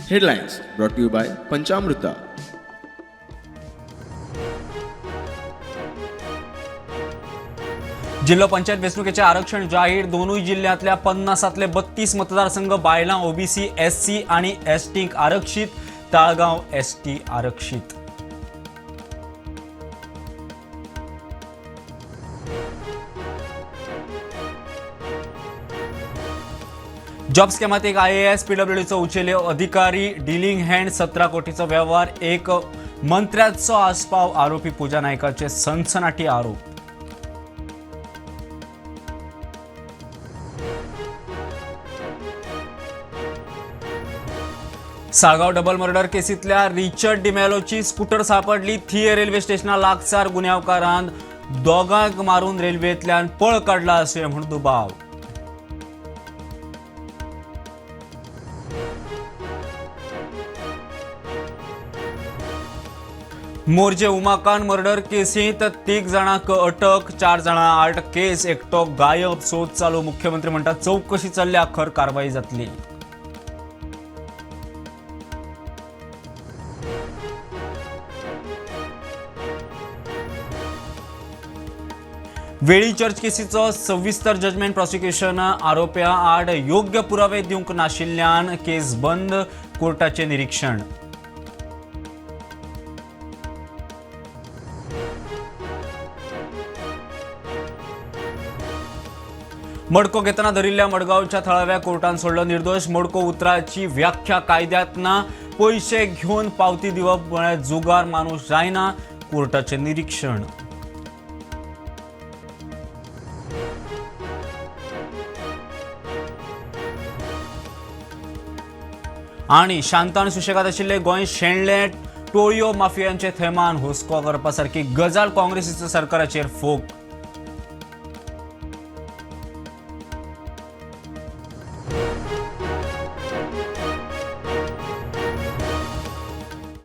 Headlines brought to you by Panchamrita. जिल्हा पंचायत वेचणुकीचे आरक्षण जाहीर. दोन्ही जिल्ह्यातल्या 50तले 32 मतदारसंघ बायलां ओबीसी एससी आणि एसटी आरक्षित. ताळगाव एसटी आरक्षित. जॉब स्कॅमात एक IAS PWDचं उचेले अधिकारी. डीलिंग हँड 17 कोटीचा व्यवहार. एक मंत्र्याचा आस्पाव. आरोपी पूजा नायकाचे सनसनाटी आरोप. Salgaon double murder केसीतल्या Richard डिमेलोची scooter सापडली. थिये रेल्वे स्टेशनार लागसार गुन्यांवकारान दोगांक मारून रेल्वेंतल्यान पळ काढला असे म्हूण दुबाव. मोर्जे उमाकांत मर्डर केसीत 3 जाणांक अटक. 4 जाणां आड केस. एकटो गायब. सोद चालू. मुख्यमंत्री म्हणटात चौकशी चल्ल्या, खर कारवाई जातली. वेळी चर्च केसीचो सविस्तर जजमेंट. प्रॉसिक्युशन आरोप्या आड योग्य पुरावे दिवंक नाशिल्ल्यान केस बंद. कोर्टाचे निरीक्षण. मडको घेतना धरिल्ल्या मडगावच्या थळाव्या कोर्टान सोडलो निर्दोष. मडको उतराची व्याख्या कायद्यात ना. पैसे घेऊन पावती दिवप म्हळ्यार जुगार माणूस जायना. कोर्टाचे निरीक्षण. आणि शांतान सुशेगाद आशिल्ले गोंय शेणले. टोळयो माफियांचे थैमान हुस्को करपा सारकी गजाल काँग्रेसीच्या सरकाराचेर फोग.